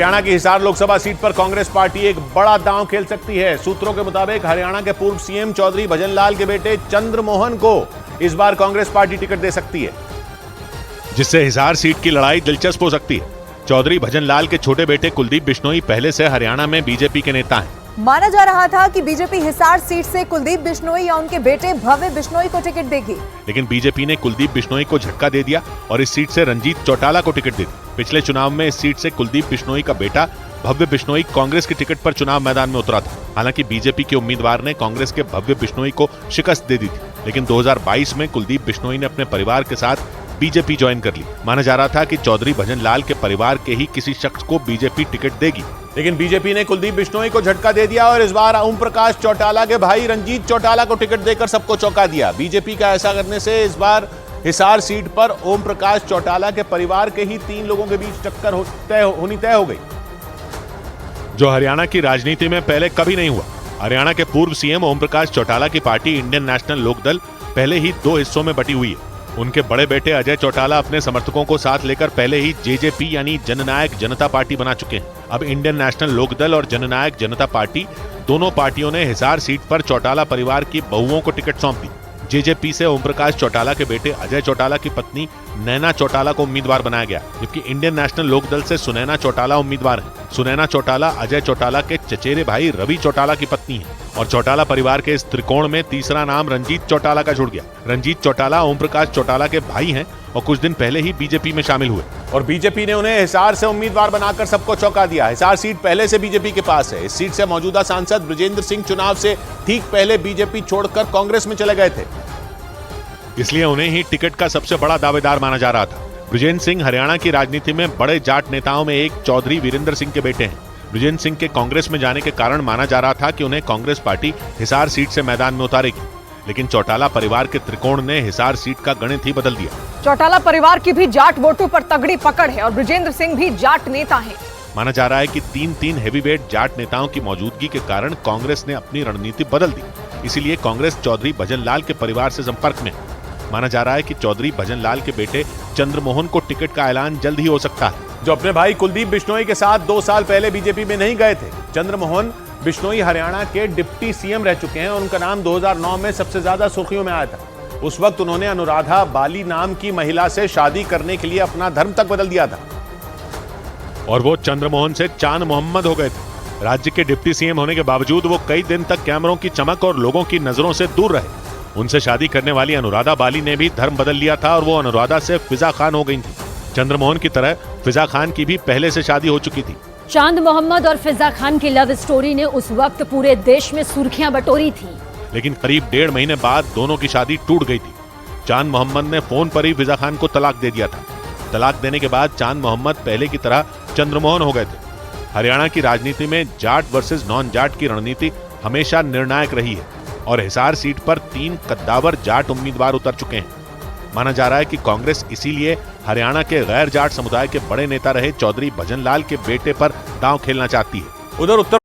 हरियाणा की हिसार लोकसभा सीट पर कांग्रेस पार्टी एक बड़ा दांव खेल सकती है। सूत्रों के मुताबिक हरियाणा के पूर्व सीएम चौधरी भजनलाल के बेटे चंद्रमोहन को इस बार कांग्रेस पार्टी टिकट दे सकती है, जिससे हिसार सीट की लड़ाई दिलचस्प हो सकती है। चौधरी भजनलाल के छोटे बेटे कुलदीप बिश्नोई पहले से हरियाणा में बीजेपी के नेता हैं। माना जा रहा था कि बीजेपी हिसार सीट से कुलदीप बिश्नोई या उनके बेटे भव्य बिश्नोई को टिकट देगी, लेकिन बीजेपी ने कुलदीप बिश्नोई को झटका दे दिया और इस सीट से रंजीत चौटाला को टिकट दे दी। पिछले चुनाव में इस सीट से कुलदीप बिश्नोई का बेटा भव्य बिश्नोई कांग्रेस की टिकट पर चुनाव मैदान में उतरा था। हालांकि बीजेपी के उम्मीदवार ने कांग्रेस के भव्य बिश्नोई को शिकस्त दे दी थी, लेकिन 2022 में कुलदीप बिश्नोई ने अपने परिवार के साथ बीजेपी ज्वाइन कर ली। माना जा रहा था कि चौधरी भजनलाल के परिवार के ही किसी शख्स को बीजेपी टिकट देगी, लेकिन बीजेपी ने कुलदीप बिश्नोई को झटका दे दिया और इस बार ओम प्रकाश चौटाला के भाई रंजीत चौटाला को टिकट देकर सबको चौंका दिया। बीजेपी का ऐसा करने से इस बार हिसार सीट पर ओम प्रकाश चौटाला के परिवार के ही 3 लोगों के बीच टक्कर होनी तय हो गई, जो हरियाणा की राजनीति में पहले कभी नहीं हुआ। हरियाणा के पूर्व सीएम ओम प्रकाश चौटाला की पार्टी इंडियन नेशनल लोकदल पहले ही 2 हिस्सों में बटी हुई है। उनके बड़े बेटे अजय चौटाला अपने समर्थकों को साथ लेकर पहले ही जेजेपी यानी जननायक जनता पार्टी बना चुके हैं। अब इंडियन नेशनल लोकदल और जननायक जनता पार्टी दोनों पार्टियों ने हिसार सीट पर चौटाला परिवार की बहुओं को टिकट सौंप दी। जेजेपी से ओम प्रकाश चौटाला के बेटे अजय चौटाला की पत्नी नैना चौटाला को उम्मीदवार बनाया गया, जबकि इंडियन नेशनल लोकदल से सुनैना चौटाला उम्मीदवार हैं। सुनैना चौटाला अजय चौटाला के चचेरे भाई रवि चौटाला की पत्नी है और चौटाला परिवार के इस त्रिकोण में तीसरा नाम रंजीत चौटाला का जुड़ गया। रंजीत चौटाला ओम प्रकाश चौटाला के भाई हैं और कुछ दिन पहले ही बीजेपी में शामिल हुए और बीजेपी ने उन्हें हिसार से उम्मीदवार बनाकर सबको चौंका दिया। हिसार सीट पहले से बीजेपी के पास है। इस सीट से मौजूदा सांसद बृजेंद्र सिंह चुनाव से ठीक पहले बीजेपी छोड़कर कांग्रेस में चले गए थे, इसलिए उन्हें ही टिकट का सबसे बड़ा दावेदार माना जा रहा था। बृजेंद्र सिंह हरियाणा की राजनीति में बड़े जाट नेताओं में एक चौधरी वीरेंद्र सिंह के बेटे हैं। बृजेंद्र सिंह के कांग्रेस में जाने के कारण माना जा रहा था कि उन्हें कांग्रेस पार्टी हिसार सीट से मैदान में उतारेगी, लेकिन चौटाला परिवार के त्रिकोण ने हिसार सीट का गणित ही बदल दिया। चौटाला परिवार की भी जाट वोटों पर तगड़ी पकड़ है और बृजेंद्र सिंह भी जाट नेता हैं। माना जा रहा है कि 3 हेवीवेट जाट नेताओं की मौजूदगी के कारण कांग्रेस ने अपनी रणनीति बदल दी, इसीलिए कांग्रेस चौधरी भजनलाल के परिवार से संपर्क में। माना जा रहा है कि चौधरी भजनलाल के बेटे चंद्रमोहन को टिकट का ऐलान जल्द ही हो सकता है, जो अपने भाई कुलदीप बिश्नोई के साथ 2 साल पहले बीजेपी में नहीं गए थे। चंद्रमोहन बिश्नोई हरियाणा के डिप्टी सीएम रह चुके हैं और उनका नाम 2009 में सबसे ज्यादा सुर्खियों में आया था। उस वक्त उन्होंने अनुराधा बाली नाम की महिला से शादी करने के लिए अपना धर्म तक बदल दिया था और वो चंद्रमोहन से चांद मोहम्मद हो गए थे। राज्य के डिप्टी सीएम होने के बावजूद वो कई दिन तक कैमरों की चमक और लोगों की नजरों से दूर रहे। उनसे शादी करने वाली अनुराधा बाली ने भी धर्म बदल लिया था और वो अनुराधा से फिजा खान हो गई थी। चंद्रमोहन की तरह फिजा खान की भी पहले से शादी हो चुकी थी। चांद मोहम्मद और फिजा खान की लव स्टोरी ने उस वक्त पूरे देश में सुर्खियां बटोरी थी, लेकिन करीब 1.5 महीने बाद दोनों की शादी टूट गई थी। चांद मोहम्मद ने फोन पर ही फिजा खान को तलाक दे दिया था। तलाक देने के बाद चांद मोहम्मद पहले की तरह चंद्रमोहन हो गए थे। हरियाणा की राजनीति में जाट वर्सेस नॉन जाट की रणनीति हमेशा निर्णायक रही है और हिसार सीट पर 3 कद्दावर जाट उम्मीदवार उतर चुके हैं। माना जा रहा है कि कांग्रेस इसीलिए हरियाणा के गैर जाट समुदाय के बड़े नेता रहे चौधरी भजनलाल के बेटे पर दांव खेलना चाहती है। उधर उत्तर